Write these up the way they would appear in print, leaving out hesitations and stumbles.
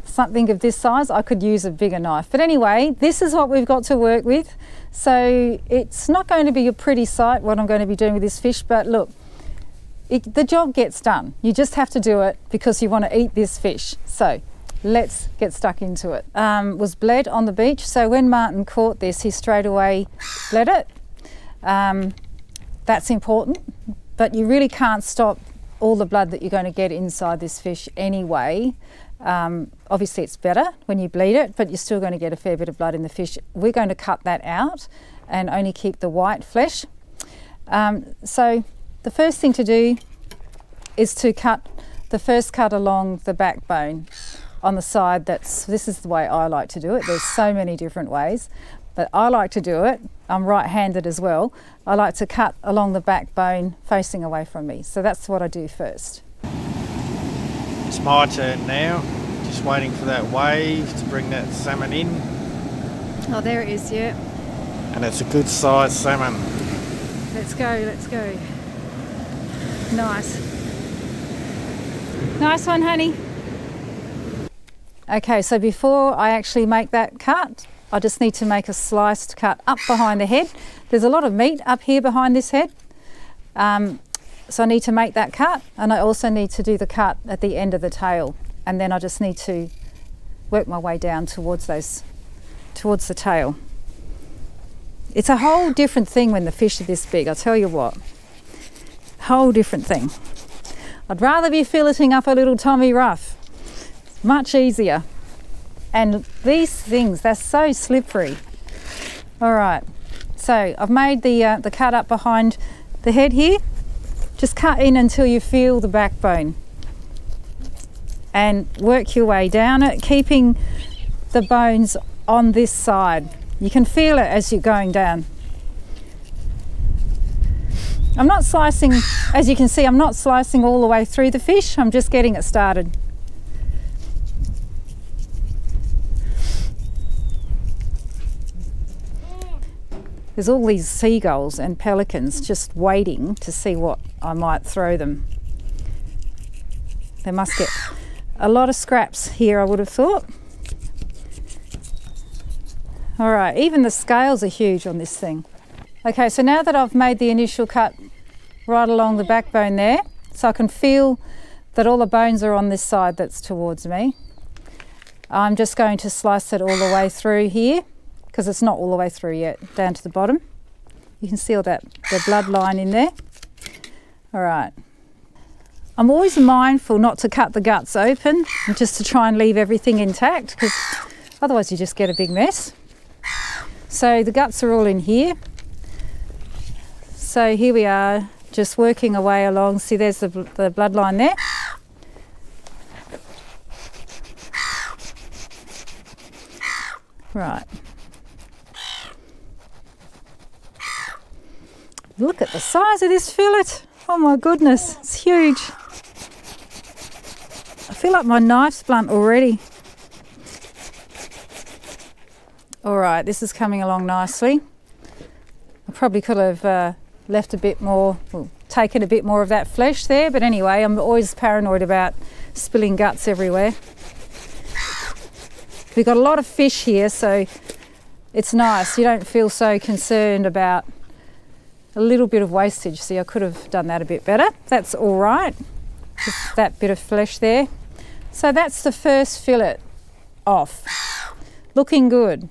something of this size, I could use a bigger knife. But anyway, this is what we've got to work with. So it's not going to be a pretty sight what I'm going to be doing with this fish, but look, the job gets done. You just have to do it because you want to eat this fish. So let's get stuck into it. Was bled on the beach, so when Martin caught this, he straight away bled it. That's important, but you really can't stop all the blood that you're going to get inside this fish anyway. Obviously it's better when you bleed it, but you're still going to get a fair bit of blood in the fish. We're going to cut that out and only keep the white flesh. So the first thing to do is to cut the first cut along the backbone on the side. This is the way I like to do it. There's so many different ways, but I like to do it. I'm right-handed as well. I like to cut along the backbone facing away from me. So that's what I do first. It's my turn now. Just waiting for that wave to bring that salmon in. Oh, there it is, yeah. And it's a good sized salmon. Let's go, let's go. Nice. Nice one, honey. Okay, so before I actually make that cut, I just need to make a sliced cut up behind the head. There's a lot of meat up here behind this head. So I need to make that cut, and I also need to do the cut at the end of the tail. And then I just need to work my way down towards the tail. It's a whole different thing when the fish are this big, I'll tell you what. Whole different thing. I'd rather be filleting up a little Tommy Rough. Much easier. And these things, they're so slippery. All right, so I've made the cut up behind the head here. Just cut in until you feel the backbone. And work your way down it, keeping the bones on this side. You can feel it as you're going down. I'm not slicing, as you can see, I'm not slicing all the way through the fish. I'm just getting it started. There's all these seagulls and pelicans just waiting to see what I might throw them. They must get a lot of scraps here, I would have thought. All right, even the scales are huge on this thing. Okay, so now that I've made the initial cut right along the backbone there, so I can feel that all the bones are on this side that's towards me, I'm just going to slice it all the way through here, because it's not all the way through yet, down to the bottom. You can see all that, the bloodline in there. All right. I'm always mindful not to cut the guts open, just to try and leave everything intact, because otherwise you just get a big mess. So the guts are all in here. So here we are, just working away along. See, there's the bloodline there. Right. Look at the size of this fillet. Oh my goodness, it's huge. I feel like my knife's blunt already. All right, this is coming along nicely. I probably could have left a bit more, well, taken a bit more of that flesh there, but anyway, I'm always paranoid about spilling guts everywhere. We've got a lot of fish here, so it's nice. You don't feel so concerned about a little bit of wastage. See, I could have done that a bit better. That's all right, just that bit of flesh there. So that's the first fillet off. Looking good.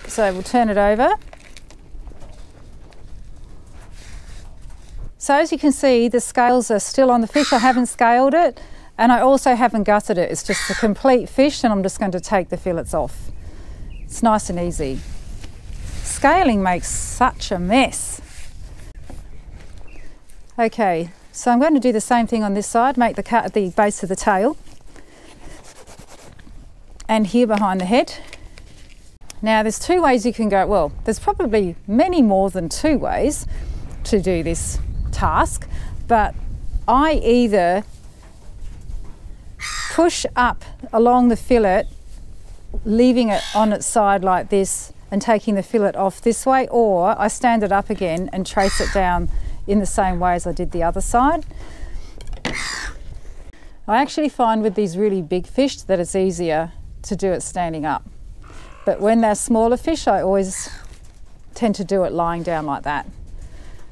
So we'll turn it over. So as you can see, the scales are still on the fish. I haven't scaled it, and I also haven't gutted it. It's just a complete fish, and I'm just going to take the fillets off. It's nice and easy. Scaling makes such a mess. Okay, so I'm going to do the same thing on this side, make the cut at the base of the tail and here behind the head. Now there's two ways you can go, well, there's probably many more than two ways to do this task, but I either push up along the fillet, leaving it on its side like this and taking the fillet off this way, or I stand it up again and trace it down in the same way as I did the other side. I actually find with these really big fish that it's easier to do it standing up. But when they're smaller fish, I always tend to do it lying down like that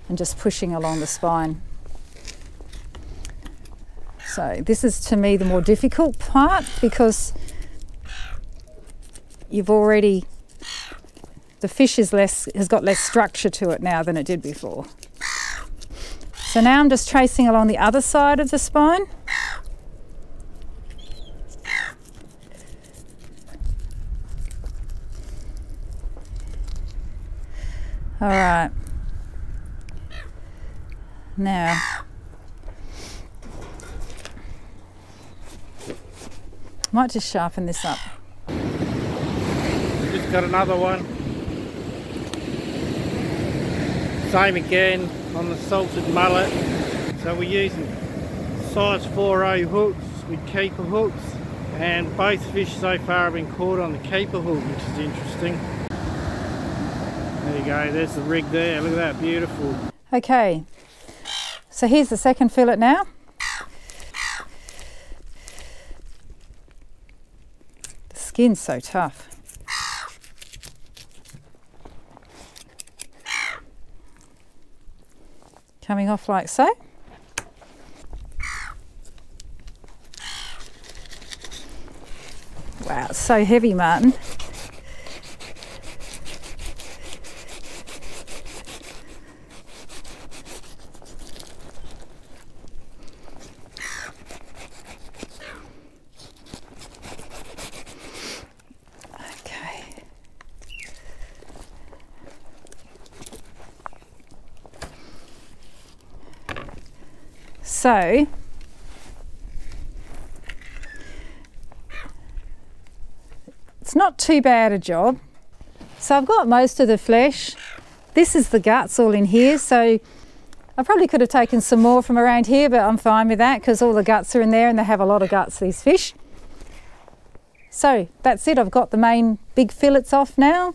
and just pushing along the spine. So this is to me the more difficult part because you've already, the fish has got less structure to it now than it did before. So now I'm just tracing along the other side of the spine. All right. Now, might just sharpen this up. Just got another one. Same again on the salted mullet. So we're using size 4.0 hooks with keeper hooks, and both fish so far have been caught on the keeper hook, which is interesting. There you go, there's the rig there, look at that, beautiful. Okay, so here's the second fillet now. The skin's so tough. Coming off like so. Wow, it's so heavy, Martin. So it's not too bad a job. So I've got most of the flesh. This is the guts all in here, so I probably could have taken some more from around here, but I'm fine with that because all the guts are in there and they have a lot of guts, these fish. So that's it, I've got the main big fillets off now.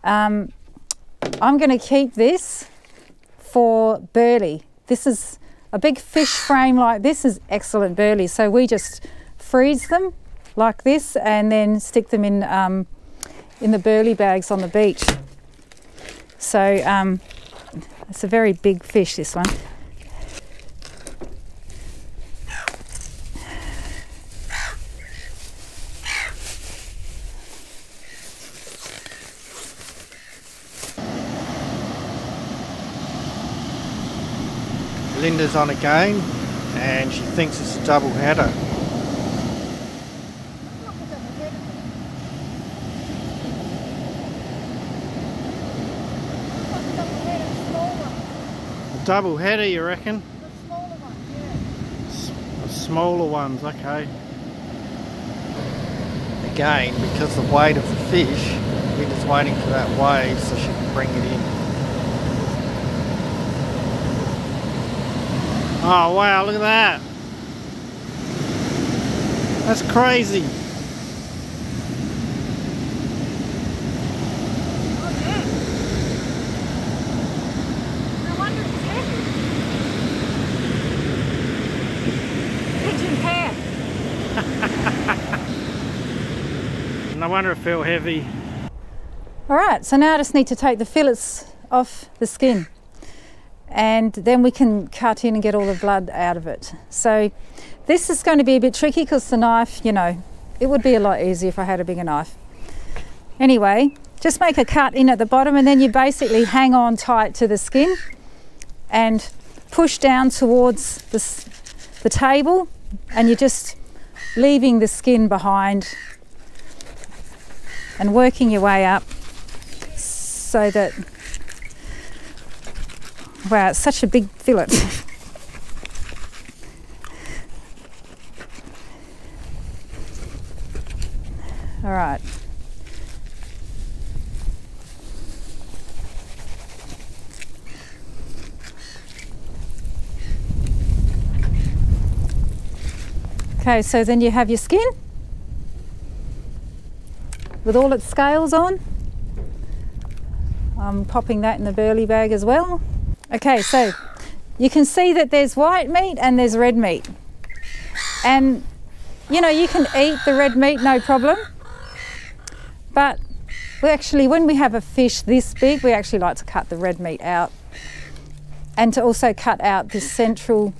I'm going to keep this for Burley. This is a big fish frame like this is excellent Burley. So we just freeze them like this and then stick them in the Burley bags on the beach. So it's a very big fish, this one. Linda's on again and she thinks it's a double header. A double header, you reckon? The smaller ones, yeah. The smaller ones, okay. Again, because the weight of the fish, Linda's waiting for that wave so she can bring it in. Oh wow, look at that. That's crazy. Oh yeah. No wonder it's heavy. Pigeon pear. No wonder it felt heavy. Alright, so now I just need to take the fillets off the skin. And then we can cut in and get all the blood out of it. So this is going to be a bit tricky because the knife, you know, it would be a lot easier if I had a bigger knife. Anyway, just make a cut in at the bottom and then you basically hang on tight to the skin and push down towards the table, and you're just leaving the skin behind and working your way up so that, wow, it's such a big fillet. All right. Okay, so then you have your skin with all its scales on. I'm popping that in the Burley bag as well. Okay, so you can see that there's white meat and there's red meat. And you know, you can eat the red meat, no problem. But we actually, when we have a fish this big, we actually like to cut the red meat out. And to also cut out this central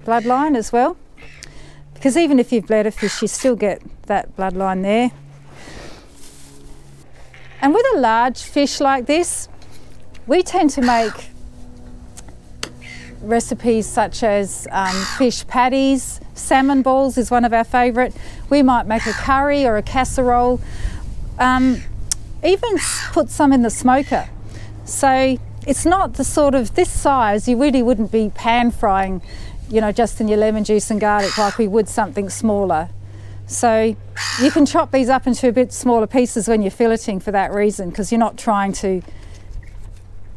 bloodline as well. Because even if you've bled a fish, you still get that bloodline there. And with a large fish like this, we tend to make recipes such as fish patties. Salmon balls is one of our favourite. We might make a curry or a casserole. Even put some in the smoker. So it's not the sort of this size, you really wouldn't be pan frying, you know, just in your lemon juice and garlic like we would something smaller. So you can chop these up into a bit smaller pieces when you're filleting for that reason, because you're not trying to,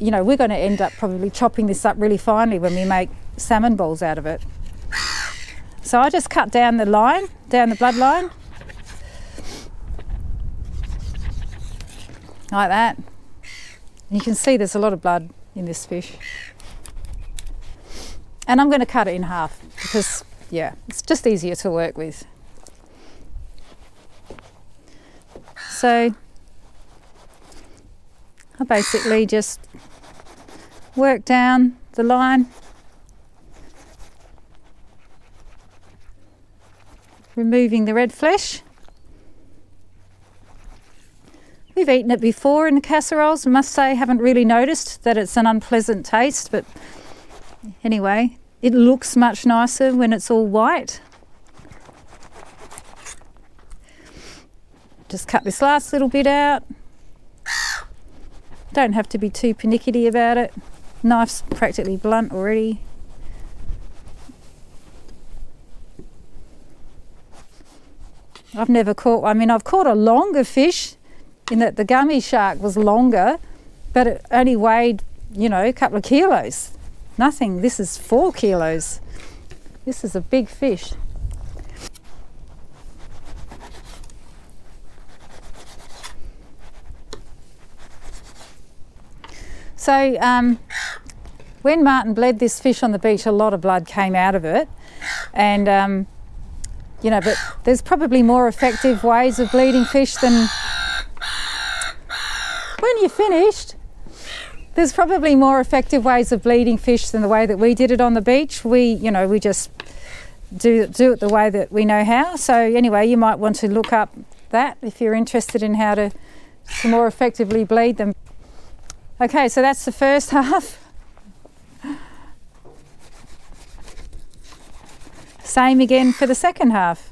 you know, we're going to end up probably chopping this up really finely when we make salmon balls out of it. So I just cut down the line, down the bloodline, like that. And you can see there's a lot of blood in this fish. And I'm going to cut it in half because, yeah, it's just easier to work with. So I basically just work down the line, removing the red flesh. We've eaten it before in the casseroles. I must say, I haven't really noticed that it's an unpleasant taste, but anyway, it looks much nicer when it's all white. Just cut this last little bit out. Don't have to be too pernickety about it. Knife's practically blunt already. I've never caught, I mean, I've caught a longer fish in that the gummy shark was longer, but it only weighed, you know, a couple of kilos. Nothing. This is 4 kilos. This is a big fish. So when Martin bled this fish on the beach, a lot of blood came out of it, and you know, but there's probably more effective ways of bleeding fish than when you're finished. There's probably more effective ways of bleeding fish than the way that we did it on the beach. We just do it the way that we know how. So anyway, you might want to look up that if you're interested in how to more effectively bleed them. Okay, so that's the first half. Same again for the second half.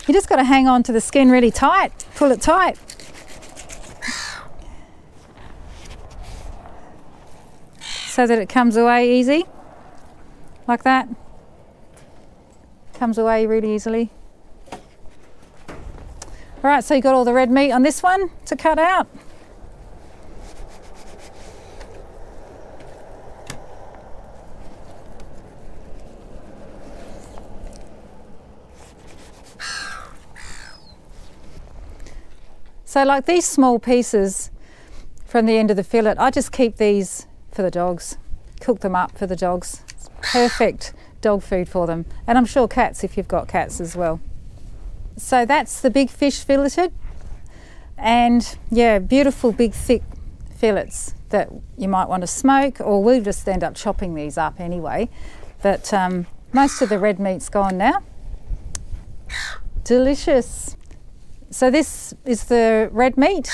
You just got to hang on to the skin really tight, pull it tight. So that it comes away easy, like that. Comes away really easily. All right, so you got all the red meat on this one to cut out. So like these small pieces from the end of the fillet, I just keep these for the dogs, cook them up for the dogs. It's perfect dog food for them. And I'm sure cats if you've got cats as well. So that's the big fish filleted. And yeah, beautiful big thick fillets that you might want to smoke, or we'll just end up chopping these up anyway. But most of the red meat's gone now. Delicious. So this is the red meat,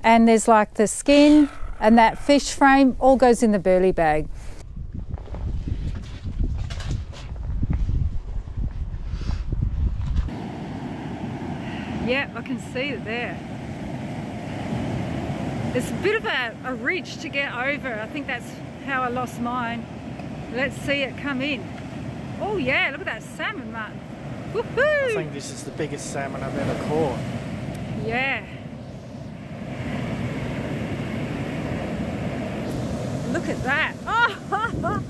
and there's like the skin and that fish frame all goes in the Burley bag. Yeah, I can see it there. It's a bit of a ridge to get over. I think that's how I lost mine. Let's see it come in. Oh yeah, look at that salmon, Martin. Woohoo! I think this is the biggest salmon I've ever caught. Yeah. Look at that. Oh,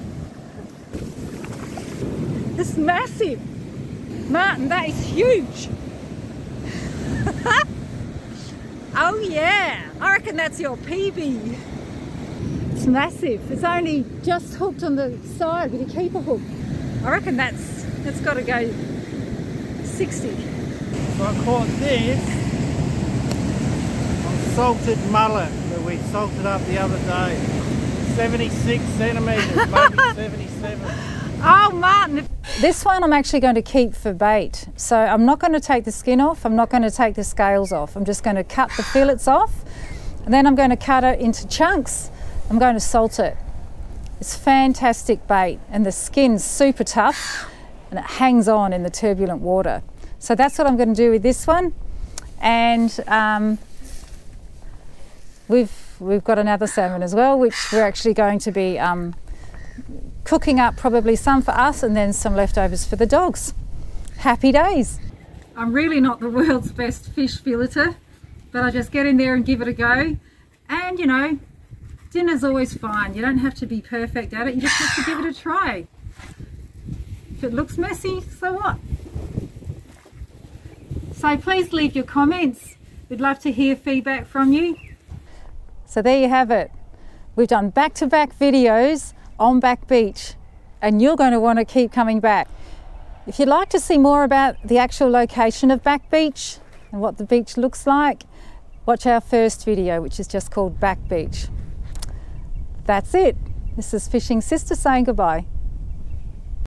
it's massive. Martin, that is huge. Oh yeah, I reckon that's your PB. It's massive. It's only just hooked on the side with a keeper hook. I reckon that's got to go 60. So I caught this on salted mullet that we salted up the other day. 76 centimetres, maybe 77. Oh Martin! This one I'm actually going to keep for bait. So I'm not going to take the skin off, I'm not going to take the scales off. I'm just going to cut the fillets off, and then I'm going to cut it into chunks. I'm going to salt it. It's fantastic bait, and the skin's super tough and it hangs on in the turbulent water. So that's what I'm going to do with this one. And we've got another salmon as well, which we're actually going to be cooking up, probably some for us and then some leftovers for the dogs. Happy days. I'm really not the world's best fish filleter, but I just get in there and give it a go. And you know, dinner's always fine. You don't have to be perfect at it, you just have to give it a try. If it looks messy, so what? So please leave your comments. We'd love to hear feedback from you. So there you have it. We've done back-to-back videos on Back Beach, and you're going to want to keep coming back. If you'd like to see more about the actual location of Back Beach and what the beach looks like, watch our first video, which is just called Back Beach. That's it. This is Fishing Sister saying goodbye.